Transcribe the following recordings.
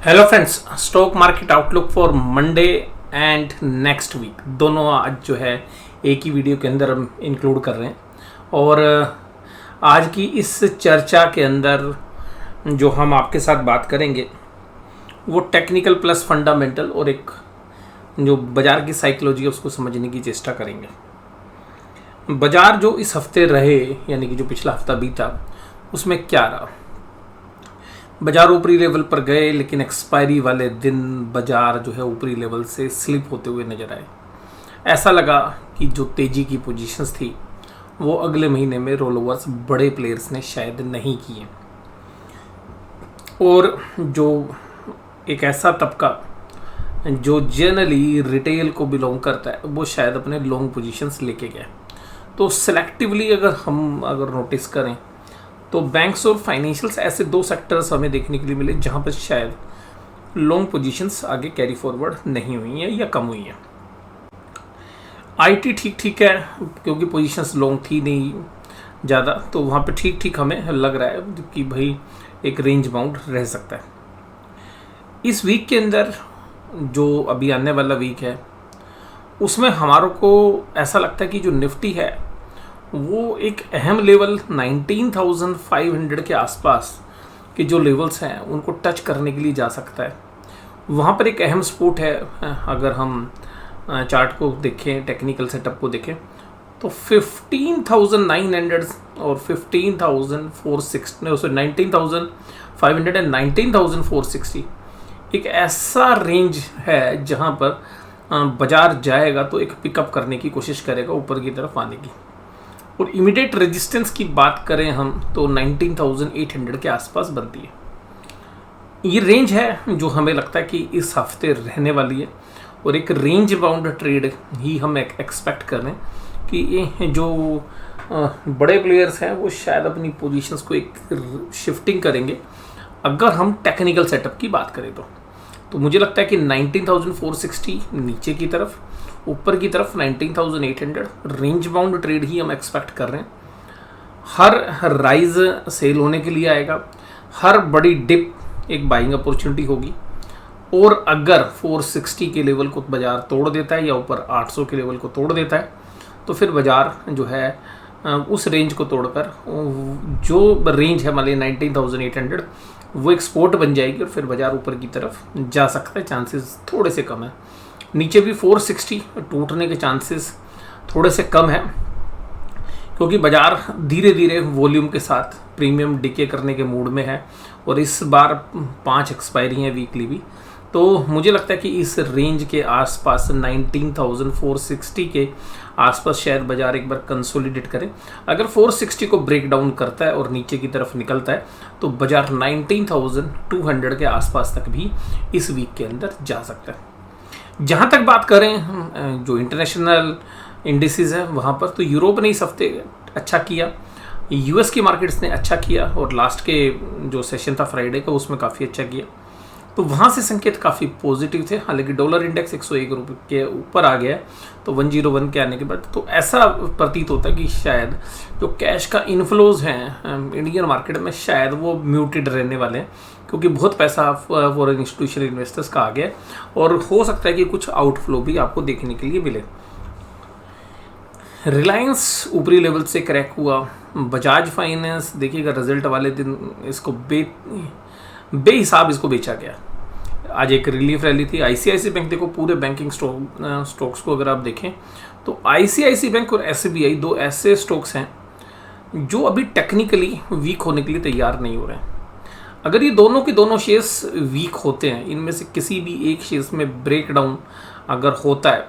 Hello friends, stock market outlook for Monday and next week दोनों आज जो है एक ही वीडियो के अंदर हम इंक्लूड कर रहे हैं। और आज की इस चर्चा के अंदर जो हम आपके साथ बात करेंगे वो टेक्निकल प्लस फंडामेंटल और एक जो बाज़ार की साइकोलॉजी है उसको समझने की चेष्टा करेंगे। बाज़ार जो इस हफ्ते रहे यानी कि जो पिछला हफ्ता बीता उसमें क्या रहा। बाजार ऊपरी लेवल पर गए लेकिन एक्सपायरी वाले दिन बाजार जो है ऊपरी लेवल से स्लिप होते हुए नजर आए। ऐसा लगा कि जो तेजी की पोजीशंस थी वो अगले महीने में रोल ओवर्स बड़े प्लेयर्स ने शायद नहीं किए, और जो एक ऐसा तबका जो जनरली रिटेल को बिलोंग करता है वो शायद अपने लॉन्ग पोजीशंस लेके गया। तो सिलेक्टिवली अगर नोटिस करें तो बैंक्स और फाइनेंशियल्स ऐसे दो सेक्टर्स हमें देखने के लिए मिले जहां पर शायद लॉन्ग पोजीशंस आगे कैरी फॉरवर्ड नहीं हुई हैं या कम हुई हैं। आईटी ठीक है क्योंकि पोजीशंस लॉन्ग थी नहीं ज़्यादा, तो वहाँ पे ठीक हमें लग रहा है कि भाई एक रेंज बाउंड रह सकता है। इस वीक के अंदर जो अभी आने वाला वीक है उसमें हमारों को ऐसा लगता है कि जो निफ्टी है वो एक अहम लेवल 19,500 के आसपास के जो लेवल्स हैं उनको टच करने के लिए जा सकता है। वहाँ पर एक अहम सपोर्ट है। अगर हम चार्ट को देखें, टेक्निकल सेटअप को देखें तो 15,900 और 15,460 19,500 एंड 19,460 एक ऐसा रेंज है जहाँ पर बाजार जाएगा तो एक पिकअप करने की कोशिश करेगा ऊपर की तरफ आने की। और इमीडिएट रेजिस्टेंस की बात करें हम तो 19,800 के आसपास बनती है। ये रेंज है जो हमें लगता है कि इस हफ्ते रहने वाली है, और एक रेंज बाउंड ट्रेड ही हम एक्सपेक्ट कर रहे हैं कि ये जो बड़े प्लेयर्स हैं वो शायद अपनी पोजीशंस को एक शिफ्टिंग करेंगे। अगर हम टेक्निकल सेटअप की बात करें तो मुझे लगता है कि 19,460 नीचे की तरफ, ऊपर की तरफ 19,800 रेंज बाउंड ट्रेड ही हम एक्सपेक्ट कर रहे हैं। हर राइज सेल होने के लिए आएगा, हर बड़ी डिप एक बाइंग अपॉर्चुनिटी होगी, और अगर 460 के लेवल को बाजार तोड़ देता है या ऊपर 800 के लेवल को तोड़ देता है तो फिर बाजार जो है उस रेंज को तोड़कर जो रेंज है मान लीजिए 19,800 वो एक सपोर्ट बन जाएगी और फिर बाजार ऊपर की तरफ जा सकता है। चांसेस थोड़े से कम है। नीचे भी 460 टूटने के चांसेस थोड़े से कम है क्योंकि बाजार धीरे धीरे वॉल्यूम के साथ प्रीमियम डिके करने के मूड में है, और इस बार 5 एक्सपायरी हैं वीकली भी। तो मुझे लगता है कि इस रेंज के आसपास 19,460 के आसपास शायद बाजार एक बार कंसोलिडेट करे। अगर 460 को ब्रेक डाउन करता है और नीचे की तरफ निकलता है तो बाजार 19,200 के आसपास तक भी इस वीक के अंदर जा सकता है। जहाँ तक बात करें जो इंटरनेशनल इंडिसेस हैं वहाँ पर तो यूरोप ने इस हफ्ते अच्छा किया, यूएस की मार्केट्स ने अच्छा किया, और लास्ट के जो सेशन था फ्राइडे का उसमें काफ़ी अच्छा किया। तो वहाँ से संकेत काफ़ी पॉजिटिव थे। हालांकि डॉलर इंडेक्स 101 रुपये के ऊपर आ गया है तो 101 के आने के बाद तो ऐसा प्रतीत होता है कि शायद जो कैश का इन्फ्लोज हैं इंडियन मार्केट में शायद वो म्यूटेड रहने वाले हैं, क्योंकि बहुत पैसा फॉरेन इंस्टीट्यूशनल इन्वेस्टर्स का आ गया, और हो सकता है कि कुछ आउटफ्लो भी आपको देखने के लिए मिले। रिलायंस ऊपरी लेवल से क्रैक हुआ। बजाज फाइनेंस देखिएगा रिजल्ट वाले दिन इसको बेहिसाब इसको बेचा गया। आज एक रिलीफ रैली थी। आईसीआईसी बैंक देखो, पूरे बैंकिंग स्टॉक्स को अगर आप देखें तो आईसीआईसी बैंक और एसबीआई दो ऐसे स्टॉक्स हैं जो अभी टेक्निकली वीक होने के लिए तैयार नहीं हो रहे हैं। अगर ये दोनों के दोनों शेयर्स वीक होते हैं, इनमें से किसी भी एक शेयर्स में ब्रेक डाउन अगर होता है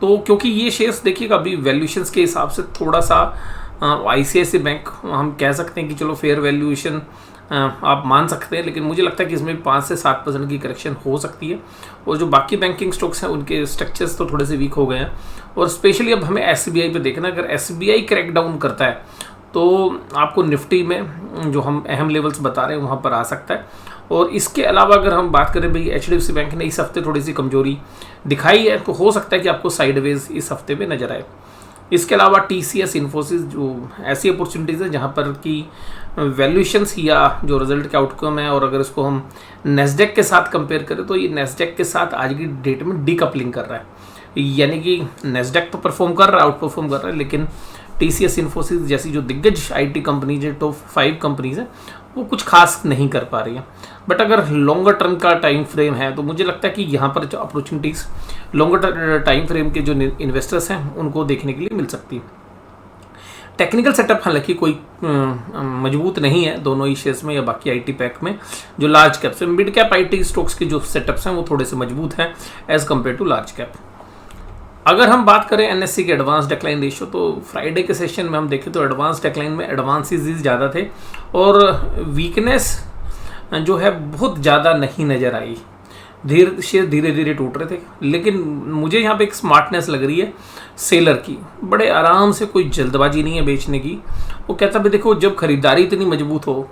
तो, क्योंकि ये शेयर्स देखिएगा अभी वैल्यूएशंस के हिसाब से थोड़ा सा आईसीआईसी बैंक हम कह सकते हैं कि चलो फेयर वैल्यूएशन आप मान सकते हैं, लेकिन मुझे लगता है कि इसमें 5 से 7% की करेक्शन हो सकती है। और जो बाकी बैंकिंग स्टॉक्स हैं उनके स्ट्रक्चर्स तो थोड़े से वीक हो गए हैं, और स्पेशली अब हमें एसबीआई पे देखना। अगर एसबीआई क्रैक डाउन करता है तो आपको निफ्टी में जो हम अहम लेवल्स बता रहे हैं वहाँ पर आ सकता है। और इसके अलावा अगर हम बात करें भाई एचडीएफसी बैंक ने इस हफ्ते थोड़ी सी कमजोरी दिखाई है, तो हो सकता है कि आपको साइडवेज इस हफ्ते में नजर आए। इसके अलावा TCS इन्फोसिस जो ऐसी अपॉर्चुनिटीज़ है जहाँ पर कि वैल्यूएशंस या जो रिजल्ट के आउटकम है, और अगर इसको हम नेस्डेक के साथ कंपेयर करें तो ये नेस्डेक के साथ आज की डेट में डीकपलिंग कर रहा है, यानी कि नेस्डेक तो परफॉर्म कर रहा है, आउट परफॉर्म कर रहा है, लेकिन TCS इन्फोसिस जैसी जो दिग्गज IT कंपनीज है, टॉप 5 कंपनीज हैं, वो कुछ खास नहीं कर पा रही है। बट अगर लॉन्गर टर्म का टाइम फ्रेम है तो मुझे लगता है कि यहाँ पर जो अपॉर्चुनिटीज़ लॉन्गर टाइम फ्रेम के जो इन्वेस्टर्स हैं उनको देखने के लिए मिल सकती है। टेक्निकल सेटअप हालांकि कोई मजबूत नहीं है दोनों ही शेयर्स में या बाकी IT पैक में। जो लार्ज कैप से मिड कैप IT स्टॉक्स के जो सेटअप्स हैं वो थोड़े से मजबूत हैं as compare to large cap. अगर हम बात करें NSE के एडवांस डिक्लाइन रेशियो, तो फ्राइडे के सेशन में हम देखें तो एडवांस डिक्लाइन में एडवांसेस ज़्यादा थे और वीकनेस जो है बहुत ज़्यादा नहीं नज़र आई। शेयर धीरे धीरे टूट रहे थे, लेकिन मुझे यहाँ पे एक स्मार्टनेस लग रही है सेलर की। बड़े आराम से, कोई जल्दबाजी नहीं है बेचने की। वो कहता है देखो जब खरीदारी इतनी मजबूत हो,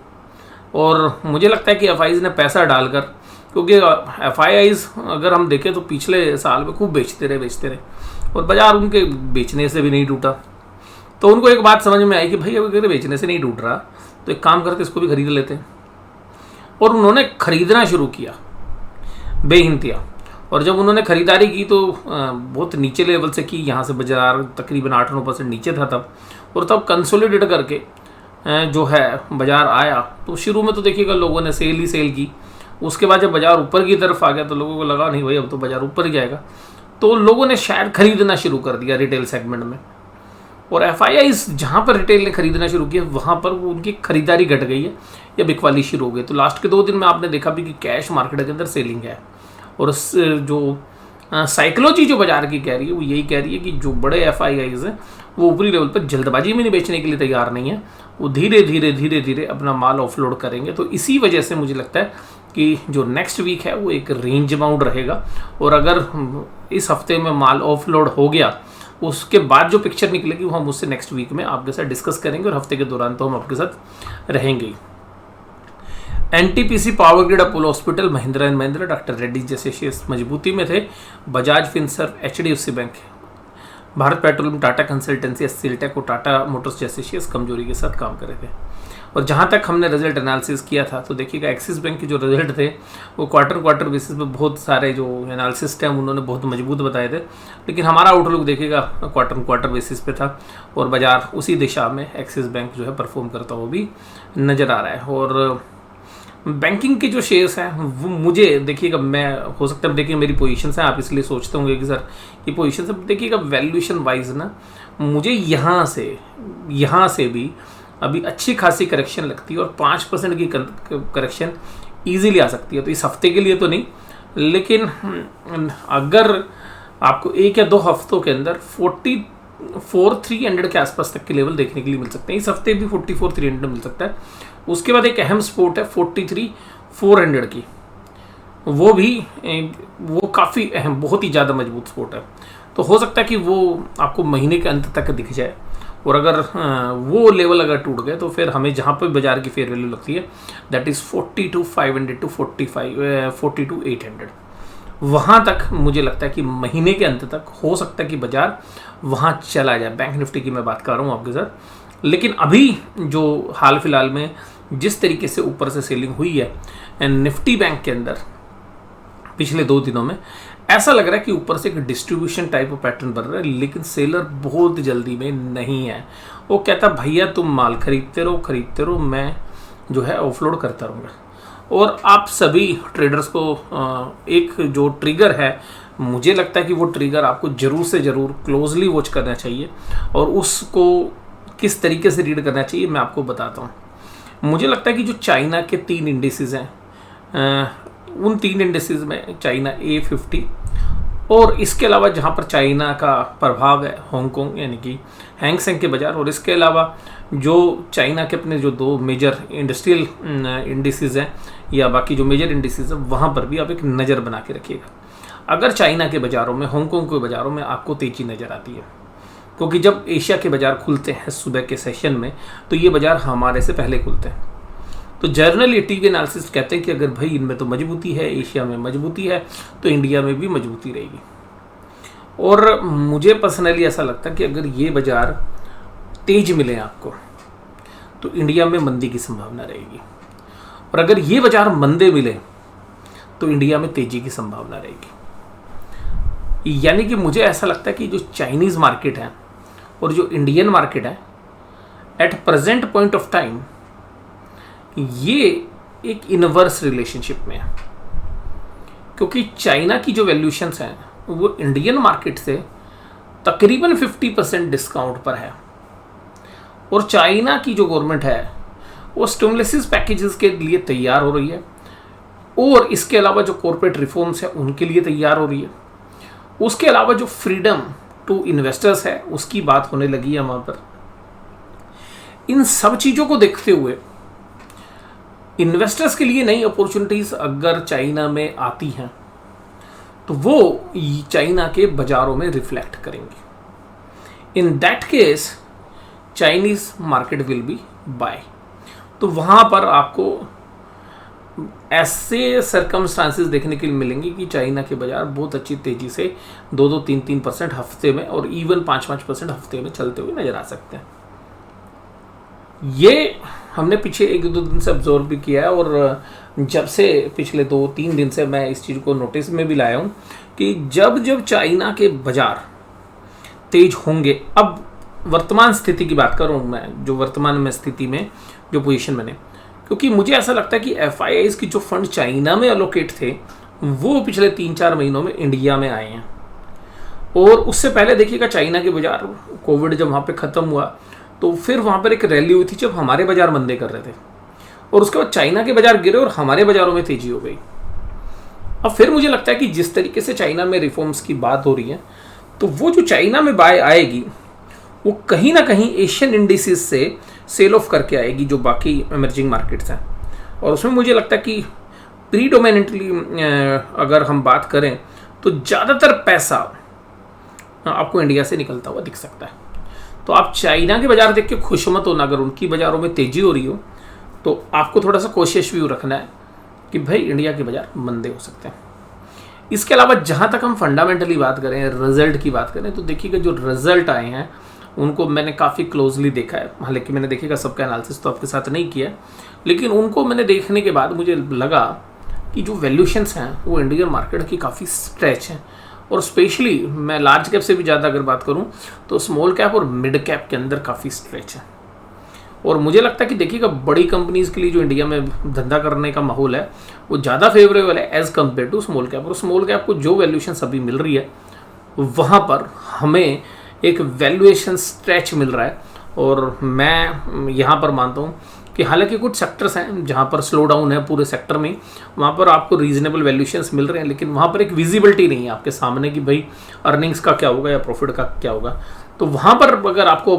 और मुझे लगता है कि FIs ने पैसा डालकर, क्योंकि FIs अगर हम देखें तो पिछले साल में खूब बेचते रहे और बाजार उनके बेचने से भी नहीं टूटा। तो उनको एक बात समझ में आई कि भाई अगर बेचने से नहीं टूट रहा तो एक काम करते इसको भी खरीद लेते हैं, और उन्होंने खरीदना शुरू किया बेहिंतिया। और जब उन्होंने खरीदारी की तो बहुत नीचे लेवल से की, यहाँ से बाजार तकरीबन 8-9% नीचे था तब, और तब कंसोलिडेट करके जो है बाजार आया। तो शुरू में तो देखिएगा लोगों ने सेल ही सेल की, उसके बाद जब बाजार ऊपर की तरफ आ गया तो लोगों को लगा नहीं भाई अब तो बाजार ऊपर ही जाएगा, तो लोगों ने शायद खरीदना शुरू कर दिया रिटेल सेगमेंट में। और FIs जहाँ पर रिटेल ने खरीदना शुरू किया वहाँ पर वो उनकी खरीदारी घट गई है या बिकवाली शुरू हो गई। तो लास्ट के 2 दिन में आपने देखा भी कि कैश मार्केट के अंदर सेलिंग है, और जो साइकोलॉजी जो बाजार की कह रही है वो यही कह रही है कि जो बड़े FIs हैं वो ऊपरी लेवल पर जल्दबाजी में नहीं बेचने के लिए तैयार नहीं है, वो धीरे धीरे अपना माल ऑफलोड करेंगे। तो इसी वजह से मुझे लगता है कि जो नेक्स्ट वीक है वो एक रेंज बाउंड रहेगा, और अगर इस हफ्ते में माल ऑफलोड हो गया उसके बाद जो पिक्चर निकलेगी वो हम उससे नेक्स्ट वीक में आपके साथ डिस्कस करेंगे, और हफ्ते के दौरान तो हम आपके साथ रहेंगे। NTPC, power grid, Apollo hospital, Mahindra and Mahindra, doctor Reddy जैसे शेयर्स मजबूती में थे। Bajaj Finserv, HDFC bank, Bharat petroleum, Tata consultancy, SCLTech और टाटा मोटर्स जैसे शेयर्स कमजोरी के साथ काम कर रहे थे। और जहाँ तक हमने रिजल्ट एनालिसिस किया था तो देखिएगा एक्सिस बैंक के जो रिजल्ट थे वो क्वार्टर बेसिस पे बहुत सारे जो एनालिसिस्ट हैं उन्होंने बहुत मजबूत बताए थे, लेकिन हमारा आउटलुक देखिएगा क्वार्टर बेसिस पे था, और बाजार उसी दिशा में एक्सिस बैंक जो है परफॉर्म करता हुआ भी नज़र आ रहा है। और बैंकिंग के जो शेयर्स हैं वो मुझे देखिएगा, मैं हो सकता है देखिए मेरी पोजीशंस हैं, आप इसलिए सोचते होंगे कि सर ये पोजीशन से देखिएगा वैल्यूएशन वाइज ना मुझे यहाँ से भी अभी अच्छी खासी करेक्शन लगती है, और 5% की करेक्शन इजीली आ सकती है। तो इस हफ्ते के लिए तो नहीं, लेकिन अगर आपको 1 या 2 हफ्तों के अंदर 44,300 के आसपास तक के लेवल देखने के लिए मिल सकते हैं। इस हफ्ते भी 44,300 मिल सकता है। उसके बाद एक अहम सपोर्ट है 43,400 की, वो काफ़ी अहम, बहुत ही ज़्यादा मजबूत सपोर्ट है। तो हो सकता है कि वो आपको महीने के अंत तक दिख जाए, और अगर वो लेवल अगर टूट गए तो फिर हमें जहाँ पर बाजार की फेयर वैल्यू लगती है दैट इज़ 42,500 टू 42,800, वहाँ तक मुझे लगता है कि महीने के अंत तक हो सकता है कि बाजार वहाँ चला जाए। बैंक निफ्टी की मैं बात कर रहा हूँ आपके साथ, लेकिन अभी जो हाल फिलहाल में जिस तरीके से ऊपर से सेलिंग हुई है निफ्टी बैंक के अंदर पिछले 2 दिनों में, ऐसा लग रहा है कि ऊपर से एक डिस्ट्रीब्यूशन टाइप ऑफ पैटर्न बन रहा है, लेकिन सेलर बहुत जल्दी में नहीं है। वो कहता भैया तुम माल खरीदते रहो, मैं जो है ऑफलोड करता रहूँगा। और आप सभी ट्रेडर्स को एक जो ट्रिगर है, मुझे लगता है कि वो ट्रिगर आपको ज़रूर से ज़रूर क्लोजली वॉच करना चाहिए, और उसको किस तरीके से रीड करना चाहिए मैं आपको बताता हूँ। मुझे लगता है कि जो चाइना के 3 इंडिसेस हैं, उन 3 इंडिसेस में चाइना A50, और इसके अलावा जहाँ पर चाइना का प्रभाव है हांगकांग यानी कि हैंगसेंग के बाजार, और इसके अलावा जो चाइना के अपने जो 2 मेजर इंडस्ट्रियल इंडिसेस हैं या बाकी जो मेजर इंडिसेस हैं वहाँ पर भी आप एक नज़र बना के रखिएगा। अगर चाइना के बाज़ारों में, हांगकांग के बाज़ारों में आपको तेज़ी नज़र आती है, क्योंकि जब एशिया के बाज़ार खुलते हैं सुबह के सेशन में तो ये बाज़ार हमारे से पहले खुलते हैं, तो जर्नल टीवी एनालिसिस कहते हैं कि अगर भाई इनमें तो मजबूती है, एशिया में मजबूती है, तो इंडिया में भी मजबूती रहेगी। और मुझे पर्सनली ऐसा लगता है कि अगर ये बाज़ार तेज मिले आपको तो इंडिया में मंदी की संभावना रहेगी, और अगर ये बाज़ार मंदे मिले तो इंडिया में तेज़ी की संभावना रहेगी। यानी कि मुझे ऐसा लगता है कि जो चाइनीज़ मार्केट है और जो इंडियन मार्केट है at present point of time ये एक इनवर्स रिलेशनशिप में है, क्योंकि चाइना की जो वैल्यूशंस हैं वो इंडियन मार्केट से तकरीबन 50% डिस्काउंट पर है, और चाइना की जो गवर्नमेंट है वो स्टिमुलस पैकेजेस के लिए तैयार हो रही है, और इसके अलावा जो कॉर्पोरेट रिफॉर्म्स है उनके लिए तैयार हो रही है। उसके अलावा जो फ्रीडम टू इन्वेस्टर्स है उसकी बात होने लगी है वहाँ पर। इन सब चीज़ों को देखते हुए इन्वेस्टर्स के लिए नई अपॉर्चुनिटीज़ अगर चाइना में आती हैं तो वो चाइना के बाज़ारों में रिफ्लेक्ट करेंगे। In that case Chinese market will be buy. तो वहाँ पर आपको ऐसे सर्कमस्टांसेस देखने के लिए मिलेंगे कि चाइना के बाज़ार बहुत अच्छी तेज़ी से 2-3% हफ्ते में और इवन 5% हफ्ते में चलते हुए नज़र आ सकते हैं। ये हमने पीछे 1-2 दिन से ऑब्जर्व भी किया है, और जब से पिछले 2-3 दिन से मैं इस चीज़ को नोटिस में भी लाया हूँ कि जब जब चाइना के बाज़ार तेज होंगे, अब वर्तमान स्थिति की बात कर रहा हूँ मैं, जो वर्तमान में स्थिति में जो पोजीशन बने, क्योंकि मुझे ऐसा लगता है कि FIIs की जो फंड चाइना में अलोकेट थे वो पिछले 3-4 महीनों में इंडिया में आए हैं। और उससे पहले देखिएगा चाइना के बाज़ार कोविड जब वहाँ पे ख़त्म हुआ तो फिर वहाँ पर एक रैली हुई थी जब हमारे बाज़ार मंदे कर रहे थे, और उसके बाद चाइना के बाज़ार गिरे और हमारे बाज़ारों में तेज़ी हो गई। अब फिर मुझे लगता है कि जिस तरीके से चाइना में रिफॉर्म्स की बात हो रही है तो वो जो चाइना में बाय आएगी वो कहीं ना कहीं एशियन इंडिसेस से सेल ऑफ करके आएगी जो बाकी इमर्जिंग मार्केट्स हैं, और उसमें मुझे लगता है कि प्रीडोमिनेंटली अगर हम बात करें तो ज़्यादातर पैसा आपको इंडिया से निकलता हुआ दिख सकता है। तो आप चाइना के बाज़ार देख के खुश मत होना अगर उनकी बाज़ारों में तेज़ी हो रही हो, तो आपको थोड़ा सा कोशिश व्यू रखना है कि भाई इंडिया के बाज़ार मंदे हो सकते हैं। इसके अलावा जहाँ तक हम फंडामेंटली बात करें, रिजल्ट की बात करें, तो देखिएगा जो रिजल्ट आए हैं उनको मैंने काफ़ी क्लोजली देखा है। हालांकि मैंने देखिएगा सबका एनालिसिस तो आपके साथ नहीं किया, लेकिन उनको मैंने देखने के बाद मुझे लगा कि जो वैल्यूशंस हैं वो इंडियन मार्केट की काफ़ी स्ट्रेच हैं, और स्पेशली मैं लार्ज कैप से भी ज़्यादा अगर बात करूं तो स्मॉल कैप और मिड कैप के अंदर काफ़ी स्ट्रेच है। और मुझे लगता है कि देखिएगा बड़ी कंपनीज़ के लिए जो इंडिया में धंधा करने का माहौल है वो ज़्यादा फेवरेबल है as compare to small cap. और स्मॉल कैप को जो वैल्यूशन अभी मिल रही है वहाँ पर हमें एक वैल्यूएशन स्ट्रेच मिल रहा है, और मैं यहाँ पर मानता हूँ कि हालांकि कुछ सेक्टर्स हैं जहाँ पर स्लो डाउन है पूरे सेक्टर में, वहाँ पर आपको रीजनेबल वैल्यूशंस मिल रहे हैं, लेकिन वहाँ पर एक विजिबिलिटी नहीं है आपके सामने कि भाई अर्निंग्स का क्या होगा या प्रॉफिट का क्या होगा। तो वहाँ पर अगर आपको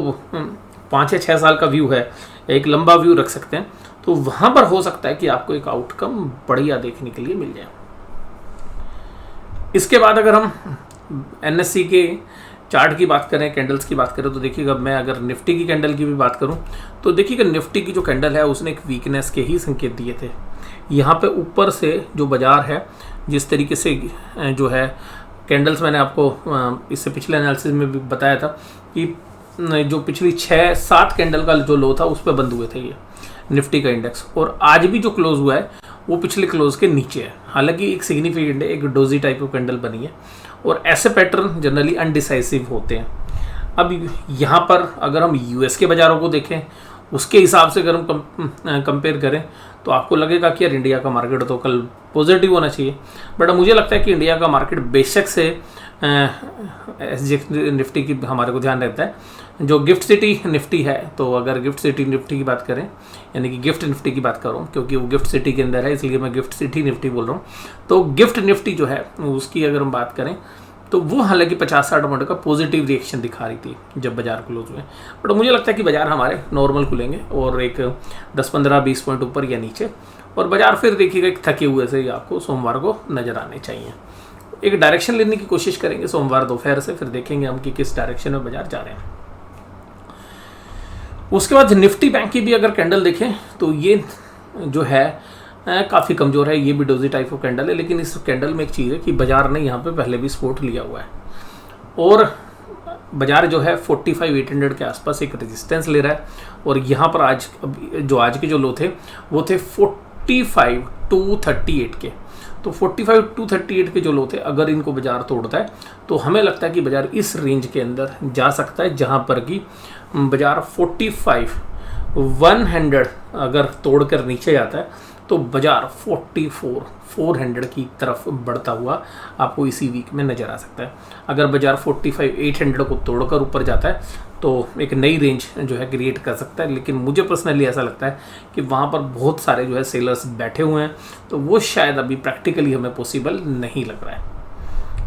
5 या 6 साल का व्यू है, एक लंबा व्यू रख सकते हैं, तो वहाँ पर हो सकता है कि आपको एक आउटकम बढ़िया देखने के लिए मिल जाए। इसके बाद अगर हम NSE के चार्ट की बात करें, कैंडल्स की बात करें, तो देखिएगा मैं अगर निफ्टी की कैंडल की भी बात करूं तो देखिएगा निफ्टी की जो कैंडल है उसने एक वीकनेस के ही संकेत दिए थे। यहाँ पे ऊपर से जो बाज़ार है जिस तरीके से जो है कैंडल्स, मैंने आपको इससे पिछले एनालिसिस में भी बताया था कि जो पिछली 6-7 कैंडल का जो लो था उस पर बंद हुए थे ये निफ्टी का इंडेक्स, और आज भी जो क्लोज हुआ है वो पिछले क्लोज के नीचे है। हालांकि एक सिग्निफिकेंट है, एक डोजी टाइप ऑफ कैंडल बनी है, और ऐसे पैटर्न जनरली अनडिसाइसिव होते हैं। अब यहाँ पर अगर हम US के बाज़ारों को देखें उसके हिसाब से अगर हम कंपेयर करें तो आपको लगेगा कि यार इंडिया का मार्केट तो कल पॉजिटिव होना चाहिए, बट मुझे लगता है कि इंडिया का मार्केट बेशक से निफ्टी की हमारे को ध्यान रहता है, जो गिफ्ट सिटी निफ्टी है, तो अगर गिफ्ट सिटी निफ्टी की बात करें, यानी कि गिफ्ट निफ्टी की बात कर रहा हूँ क्योंकि वो गिफ्ट सिटी के अंदर है इसलिए मैं गिफ्ट सिटी निफ्टी बोल रहा हूँ। तो गिफ्ट निफ्टी जो है उसकी अगर हम बात करें तो वो हालांकि 50-60 पॉइंट का पॉजिटिव रिएक्शन दिखा रही थी जब बाजार क्लोज हुए, बट मुझे लगता है कि बाजार हमारे नॉर्मल खुलेंगे और एक 10-15-20 पॉइंट ऊपर या नीचे, और बाजार फिर देखिएगा एक थके हुए से आपको सोमवार को नज़र आने चाहिए। एक डायरेक्शन लेने की कोशिश करेंगे सोमवार दोपहर से, फिर देखेंगे हम कि किस डायरेक्शन में बाजार जा रहे हैं। उसके बाद निफ्टी बैंक की भी अगर कैंडल देखें तो ये जो है काफ़ी कमज़ोर है, ये भी डोजी टाइप ऑफ कैंडल है, लेकिन इस कैंडल में एक चीज़ है कि बाजार ने यहाँ पे पहले भी सपोर्ट लिया हुआ है, और बाजार जो है 45,800 के आसपास एक रेजिस्टेंस ले रहा है। और यहाँ पर आज के जो लो थे वो थे 45,238 के। तो 45,238 के जो लो थे, अगर इनको बाजार तोड़ता है तो हमें लगता है कि बाजार इस रेंज के अंदर जा सकता है, जहाँ पर कि बाजार 45,100 अगर तोड़कर नीचे जाता है तो बाजार 44,400 की तरफ बढ़ता हुआ आपको इसी वीक में नज़र आ सकता है। अगर बाजार 45,800 को तोड़कर ऊपर जाता है तो एक नई रेंज जो है क्रिएट कर सकता है, लेकिन मुझे पर्सनली ऐसा लगता है कि वहाँ पर बहुत सारे जो है सेलर्स बैठे हुए हैं, तो वो शायद अभी प्रैक्टिकली हमें पॉसिबल नहीं लग रहा है।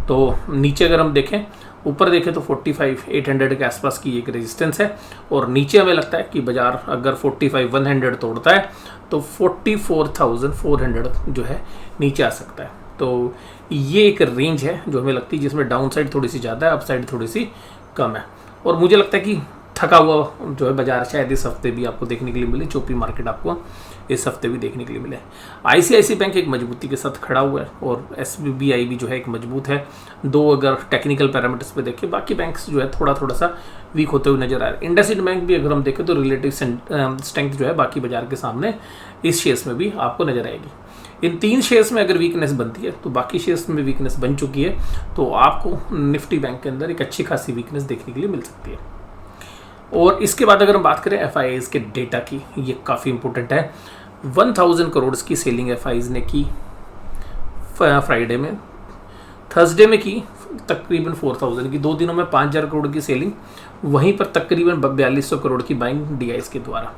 तो नीचे अगर हम देखें, ऊपर देखें तो 45,800 के आसपास की एक रेजिस्टेंस है, और नीचे हमें लगता है कि बाजार अगर 45,100 तोड़ता है तो 44,400 जो है नीचे आ सकता है। तो ये एक रेंज है जो हमें लगती है जिसमें डाउन साइड थोड़ी सी ज़्यादा है, अप साइड थोड़ी सी कम है। और मुझे लगता है कि थका हुआ जो है बाजार शायद इस हफ्ते भी आपको देखने के लिए मिले, चोपी मार्केट आपको इस हफ्ते भी देखने के लिए मिले। आईसीआईसी बैंक एक मजबूती के साथ खड़ा हुआ है और एसबीआई भी जो है एक मजबूत है। दो अगर टेक्निकल पैरामीटर्स पे देखें, बाकी बैंक्स जो है थोड़ा सा वीक होते हुए नजर आ रहे हैं। इंडसइंड बैंक भी अगर हम देखें तो रिलेटिव स्ट्रेंथ जो है बाकी बाजार के सामने इस शेयर्स में भी आपको नजर आएगी। इन तीन शेयर्स में अगर वीकनेस बनती है तो बाकी शेयर्स में वीकनेस बन चुकी है, तो आपको निफ्टी बैंक के अंदर एक अच्छी खासी वीकनेस देखने के लिए मिल सकती है। और इसके बाद अगर हम बात करें एफआईआईज के डेटा की, ये काफ़ी इंपॉर्टेंट है। 1000 करोड़ की सेलिंग एफआईआईज ने की फ्राइडे में, थर्सडे में की तकरीबन 4000 की, 2 दिनों में 5000 करोड़ की सेलिंग, वहीं पर तकरीबन 4200 करोड़ की बाइंग डीआईएस के द्वारा।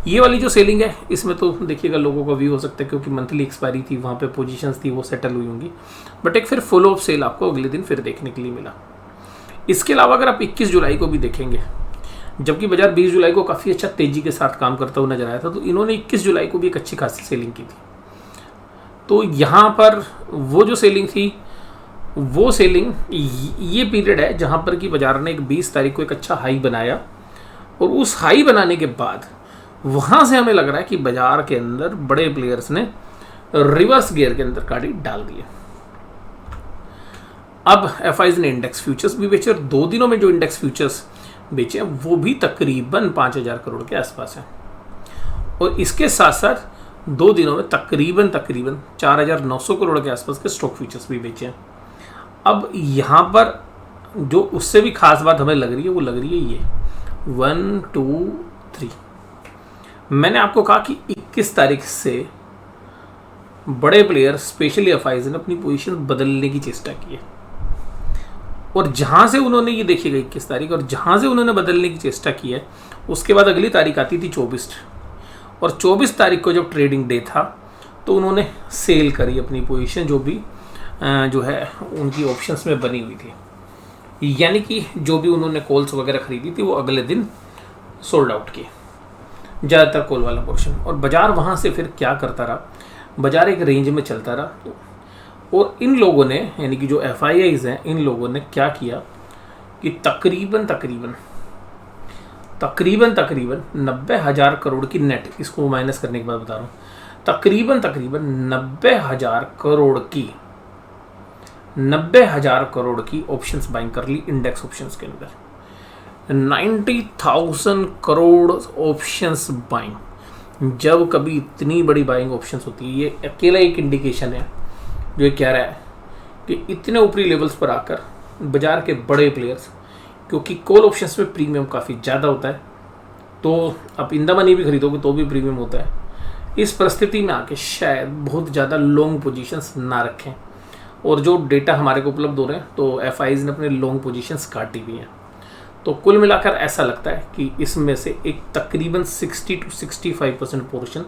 ये वाली जो सेलिंग है इसमें तो देखिएगा लोगों का व्यू हो सकता है, क्योंकि मंथली एक्सपायरी थी, वहाँ पे पोजीशंस थी, वो सेटल हुई होंगी, बट एक फिर फॉलो अप सेल आपको अगले दिन फिर देखने के लिए मिला। इसके अलावा अगर आप 21 जुलाई को भी देखेंगे, जबकि बाजार 20 जुलाई को काफ़ी अच्छा तेजी के साथ काम करता हुआ नजर आया था, तो इन्होंने 21 जुलाई को भी एक अच्छी खासी सेलिंग की थी। तो यहाँ पर वो जो सेलिंग थी, वो सेलिंग ये पीरियड है जहाँ पर कि बाजार ने एक 20 तारीख को एक अच्छा हाई बनाया, और उस हाई बनाने के बाद वहाँ से हमें लग रहा है कि बाजार के अंदर बड़े प्लेयर्स ने रिवर्स गियर के अंदर गाड़ी डाल दी है। अब एफआईआईज ने इंडेक्स फ्यूचर्स भी बेचे, और 2 दिनों में जो इंडेक्स फ्यूचर्स बेचे वो भी तकरीबन 5000 करोड़ के आसपास है। और इसके साथ साथ 2 दिनों में तकरीबन 4900 करोड़ के आसपास के स्टॉक फ्यूचर्स भी बेचे हैं। अब यहाँ पर जो उससे भी खास बात हमें लग रही है, वो लग रही है ये 1 2 3। मैंने आपको कहा कि 21 तारीख से बड़े प्लेयर स्पेशली एफआईआईज ने अपनी पोजीशन बदलने की चेष्टा की है, और जहाँ से उन्होंने ये देखिएगा 21 तारीख, और जहाँ से उन्होंने बदलने की चेष्टा की है उसके बाद अगली तारीख आती थी 24, और 24 तारीख को जब ट्रेडिंग डे था तो उन्होंने सेल करी अपनी पोजीशन, जो भी जो है उनकी ऑप्शंस में बनी हुई थी, यानी कि जो भी उन्होंने कॉल्स वगैरह खरीदी थी वो अगले दिन सोल्ड आउट की, ज़्यादातर कॉल वाला पोर्शन। और बाजार वहाँ से फिर क्या करता रहा, बाजार एक रेंज में चलता रहा, और इन लोगों ने, यानी कि जो एफआईआईज हैं, इन लोगों ने क्या किया कि तकरीबन 90,000 करोड़ की नेट, इसको माइनस करने के बाद बता रहा हूँ, तकरीबन 90,000 करोड़ की ऑप्शंस बाइंग कर ली इंडेक्स ऑप्शंस के अंदर। 90,000 करोड़ ऑप्शंस बाइंग, जब कभी इतनी बड़ी बाइंग ऑप्शंस होती है, ये अकेला एक इंडिकेशन है जो कह रहा है कि इतने ऊपरी लेवल्स पर आकर बाजार के बड़े प्लेयर्स, क्योंकि कॉल ऑप्शंस में प्रीमियम काफ़ी ज़्यादा होता है, तो आप इन द मनी भी खरीदोगे तो भी प्रीमियम होता है, इस परिस्थिति में आके शायद बहुत ज़्यादा लॉन्ग पोजीशंस ना रखें। और जो डेटा हमारे को उपलब्ध हो रहे हैं तो एफआईआईज ने अपने लॉन्ग पोजीशंस काटी हुई हैं। तो कुल मिलाकर ऐसा लगता है कि इसमें से एक तकरीबन 60 to 65% पोर्शन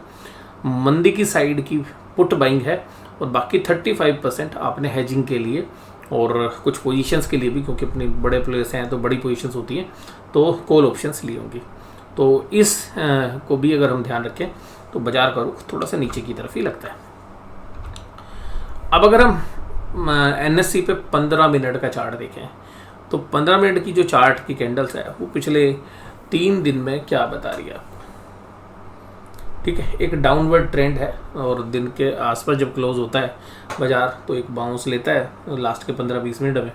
मंदी की साइड की पुट बाइंग है, और बाकी 35% आपने हेजिंग के लिए और कुछ पोजीशंस के लिए भी, क्योंकि अपने बड़े प्लेयर्स हैं तो बड़ी पोजीशंस होती हैं, तो कॉल ऑप्शंस ली होंगी। तो इस को भी अगर हम ध्यान रखें तो बाजार का रुख थोड़ा सा नीचे की तरफ ही लगता है। अब अगर हम एनएससी पे 15 मिनट का चार्ट देखें तो 15 मिनट की जो चार्ट की कैंडल्स है वो पिछले 3 दिन में क्या बता रही है आपको। ठीक है, एक डाउनवर्ड ट्रेंड है, और दिन के आसपास जब क्लोज होता है बाजार तो एक बाउंस लेता है लास्ट के 15-20 मिनट में,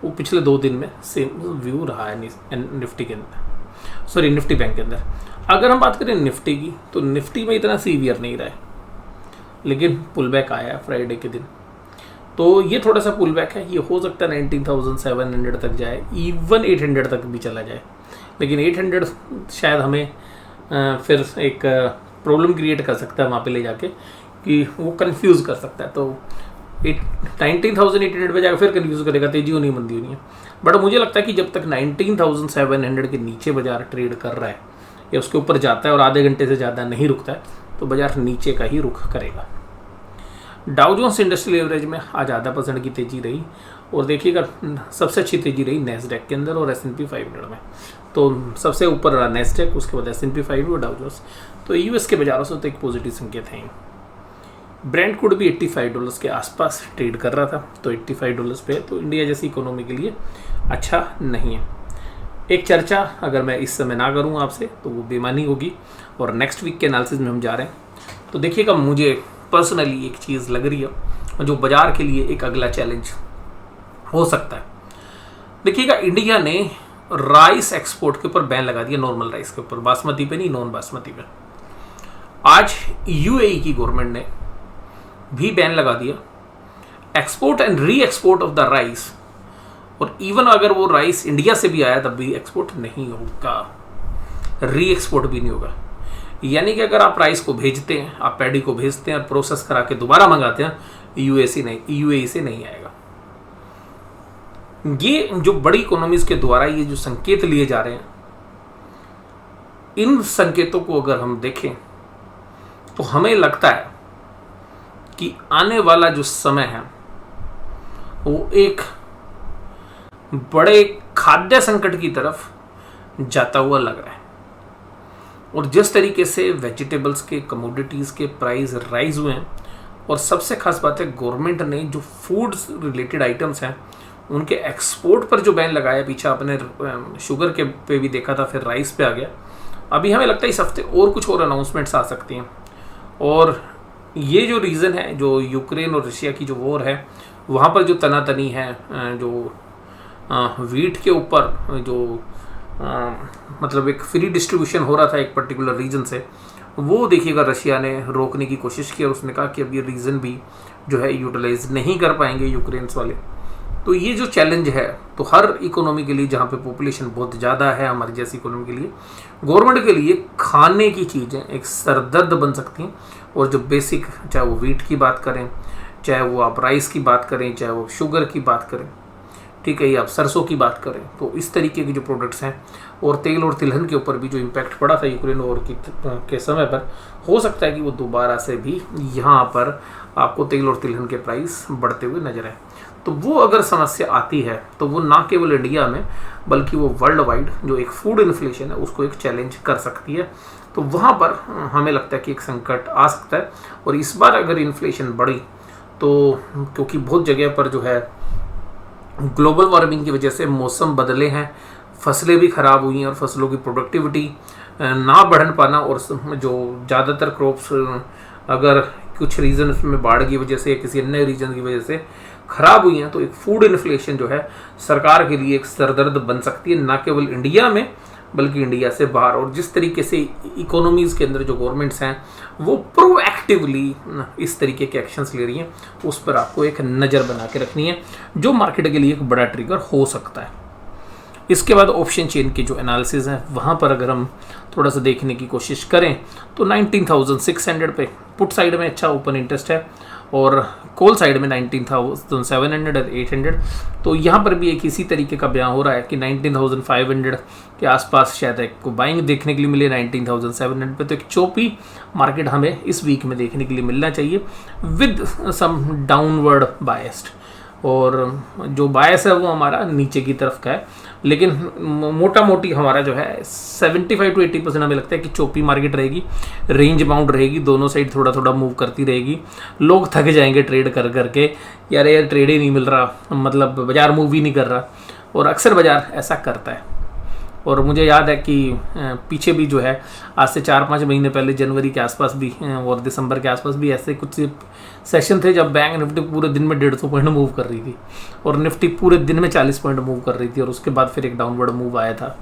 वो पिछले 2 दिन में सेम व्यू रहा है निफ्टी के अंदर, सॉरी निफ्टी बैंक के अंदर। अगर हम बात करें निफ्टी की, तो निफ्टी में इतना सीवियर नहीं रहा है, लेकिन पुल बैक आया है फ्राइडे के दिन, तो ये थोड़ा सा पुल बैक है। ये हो सकता है 19,700 तक जाए, इवन 800 तक भी चला जाए, लेकिन 800 शायद हमें फिर एक प्रॉब्लम क्रिएट कर सकता है वहाँ पे ले जाके, कि वो कंफ्यूज कर सकता है। तो 19,800 पे जाकर फिर कंफ्यूज करेगा, तेजी होनी मंदी होनी है। बट मुझे लगता है कि जब तक 19,700 के नीचे बाजार ट्रेड कर रहा है या उसके ऊपर जाता है और आधे घंटे से ज़्यादा नहीं रुकता है, तो बाजार नीचे का ही रुख करेगा। डाउ जोन्स इंडस्ट्रियल एवरेज में आज 0.5% की तेजी रही, और देखिएगा सबसे अच्छी तेजी रही नेस्डैक के अंदर और S&P 500 में। तो सबसे ऊपर रहा नेस्डैक, उसके बाद S&P 500 और डाउ जोन्स। तो यूएस के बाजारों से तो एक पॉजिटिव संकेत है। ब्रेंट क्रूड भी $85 के आसपास ट्रेड कर रहा था, तो $85 पे, तो इंडिया जैसी इकोनॉमी के लिए अच्छा नहीं है। एक चर्चा अगर मैं इस समय ना करूँ आपसे तो वो बेमानी होगी, और नेक्स्ट वीक के एनालिसिस में हम जा रहे हैं। तो देखिएगा, मुझे पर्सनली एक चीज़ लग रही है जो बाजार के लिए एक अगला चैलेंज हो सकता है। देखिएगा, इंडिया ने राइस एक्सपोर्ट के ऊपर बैन लगा दिया, नॉर्मल राइस के ऊपर, बासमती पे नहीं, नॉन बासमती पे। आज यूएई की गवर्नमेंट ने भी बैन लगा दिया export and re export of the rice, और इवन अगर वो राइस इंडिया से भी आया तब भी एक्सपोर्ट नहीं होगा, री एक्सपोर्ट भी नहीं होगा। यानी कि अगर आप राइस को भेजते हैं, आप पैडी को भेजते हैं और प्रोसेस करा के दोबारा मंगाते हैं, यूएई से नहीं आएगा। ये जो बड़ी इकोनॉमीज के द्वारा ये जो संकेत लिए जा रहे हैं, इन संकेतों को अगर हम देखें तो हमें लगता है कि आने वाला जो समय है वो एक बड़े खाद्य संकट की तरफ जाता हुआ लग रहा है। और जिस तरीके से वेजिटेबल्स के, कमोडिटीज़ के प्राइस राइज हुए हैं, और सबसे खास बात है गवर्नमेंट ने जो फूड्स रिलेटेड आइटम्स हैं उनके एक्सपोर्ट पर जो बैन लगाया, पीछे आपने शुगर के पे भी देखा था, फिर राइस पे आ गया। अभी हमें लगता है इस हफ्ते और कुछ और अनाउंसमेंट्स आ सकती हैं, और ये जो रीज़न है, जो यूक्रेन और रशिया की जो वॉर है, वहाँ पर जो तनातनी है, जो वीट के ऊपर जो मतलब एक फ्री डिस्ट्रीब्यूशन हो रहा था एक पर्टिकुलर रीजन से, वो देखिएगा रशिया ने रोकने की कोशिश की, और उसने कहा कि अब ये रीजन भी जो है यूटिलाइज नहीं कर पाएंगे यूक्रेन्स वाले। तो ये जो चैलेंज है, तो हर इकोनॉमी के लिए जहाँ पे पॉपुलेशन बहुत ज़्यादा है, हमारी जैसी इकोनॉमी के लिए, गवर्नमेंट के लिए खाने की चीज़ें एक सरदर्द बन सकती हैं। और जो बेसिक, चाहे वो वीट की बात करें, चाहे वो आप राइस की बात करें, चाहे वो शुगर की बात करें, ठीक है, ये आप सरसों की बात करें, तो इस तरीके के जो प्रोडक्ट्स हैं, और तेल और तिलहन के ऊपर भी जो इम्पैक्ट पड़ा था यूक्रेन वॉर के समय पर, हो सकता है कि वो दोबारा से भी यहाँ पर आपको तेल और तिलहन के प्राइस बढ़ते हुए नजर आए। तो वो अगर समस्या आती है तो वो ना केवल इंडिया में बल्कि वो वर्ल्ड वाइड जो एक फूड इन्फ्लेशन है उसको एक चैलेंज कर सकती है। तो वहाँ पर हमें लगता है कि एक संकट आ सकता है। और इस बार अगर इन्फ्लेशन बढ़ी तो, क्योंकि बहुत जगह पर जो है ग्लोबल वार्मिंग की वजह से मौसम बदले हैं, फसलें भी ख़राब हुई हैं, और फसलों की प्रोडक्टिविटी ना बढ़ पाना, और जो ज़्यादातर क्रॉप्स अगर कुछ रीजन में बाढ़ की वजह से या किसी अन्य रीजन की वजह से ख़राब हुई हैं, तो एक फूड इन्फ्लेशन जो है सरकार के लिए एक सरदर्द बन सकती है, ना केवल इंडिया में बल्कि इंडिया से बाहर। और जिस तरीके से इकोनॉमीज़ के अंदर जो गवर्नमेंट्स हैं वो प्रोएक्टिवली इस तरीके के एक्शंस ले रही हैं, उस पर आपको एक नज़र बना के रखनी है, जो मार्केट के लिए एक बड़ा ट्रिगर हो सकता है। इसके बाद ऑप्शन चेन की जो एनालिसिस है, वहाँ पर अगर हम थोड़ा सा देखने की कोशिश करें तो 19,600 पे पुट साइड में अच्छा ओपन इंटरेस्ट है, और कॉल साइड में 19,700 और 800। तो यहाँ पर भी एक इसी तरीके का बयान हो रहा है कि 19,500 के आसपास शायद एक को बाइंग देखने के लिए मिले 19,700 पे। तो एक चौपी मार्केट हमें इस वीक में देखने के लिए मिलना चाहिए विद सम डाउनवर्ड बायस्ड, और जो बायस है वो हमारा नीचे की तरफ का है, लेकिन मोटा मोटी हमारा जो है 75 to 80% हमें लगता है कि चौपी मार्केट रहेगी, रेंज बाउंड रहेगी, दोनों साइड थोड़ा थोड़ा मूव करती रहेगी। लोग थक जाएंगे ट्रेड कर करके, यार ट्रेड ही नहीं मिल रहा, मतलब बाजार मूव ही नहीं कर रहा, और अक्सर बाजार ऐसा करता है। और मुझे याद है कि पीछे भी जो है आज से 4-5 महीने पहले जनवरी के आसपास भी और दिसंबर के आसपास भी ऐसे कुछ सेशन थे जब बैंक निफ्टी पूरे दिन में 150 पॉइंट मूव कर रही थी और निफ्टी पूरे दिन में 40 पॉइंट मूव कर रही थी, और उसके बाद फिर एक डाउनवर्ड मूव आया था।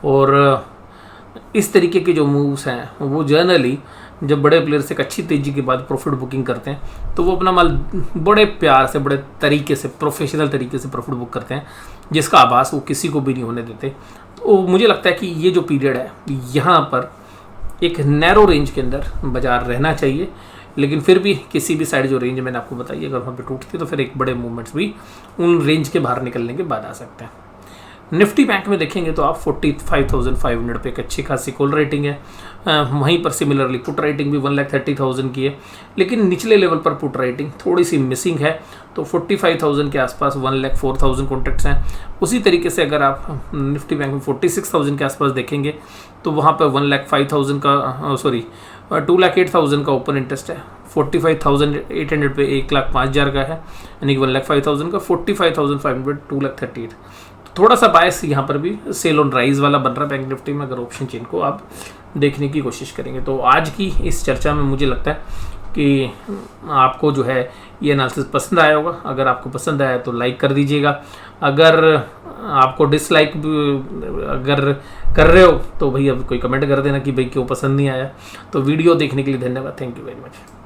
और इस तरीके के जो मूव्स हैं वो जनरली जब बड़े प्लेयर्स एक अच्छी तेज़ी के बाद प्रॉफिट बुकिंग करते हैं तो वो अपना माल बड़े प्यार से, बड़े तरीके से, प्रोफेशनल तरीके से प्रॉफिट बुक करते हैं, जिसका आभास वो किसी को भी नहीं होने देते। तो मुझे लगता है कि ये जो पीरियड है यहाँ पर एक नैरो रेंज के अंदर बाजार रहना चाहिए, लेकिन फिर भी किसी भी साइड जो रेंज मैंने आपको बताई अगर वहाँ पे टूटती है तो फिर एक बड़े मूवमेंट्स भी उन रेंज के बाहर निकलने के बाद आ सकते हैं। निफ्टी बैंक में देखेंगे तो आप 45,500 पे एक अच्छी खासी कॉल रेटिंग है। वहीं पर सिमिलरली पुट रेटिंग भी 1,30,000 की है, लेकिन निचले लेवल पर पुट रेटिंग थोड़ी सी मिसिंग है, तो 45,000 के आसपास 1,04,000 कॉन्ट्रैक्ट्स हैं। उसी तरीके से अगर आप निफ्टी बैंक में 46,000 के आसपास देखेंगे तो वहाँ पर 1,05,000 का 2,08,000 का ओपन इंटरेस्ट है। 45,800 पे 1,05,000 का है, यानी कि 1,05,000 का 45,500 2,38,000। थोड़ा सा बायस यहाँ पर भी सेल ऑन राइज वाला बन रहा है बैंक निफ्टी में, अगर ऑप्शन चेन को आप देखने की कोशिश करेंगे। तो आज की इस चर्चा में मुझे लगता है कि आपको जो है ये एनालिसिस पसंद आया होगा। अगर आपको पसंद आया तो लाइक कर दीजिएगा, अगर आपको डिसलाइक अगर कर रहे हो तो भाई अब कोई कमेंट कर देना कि भाई क्यों पसंद नहीं आया। तो वीडियो देखने के लिए धन्यवाद, थैंक यू वेरी मच।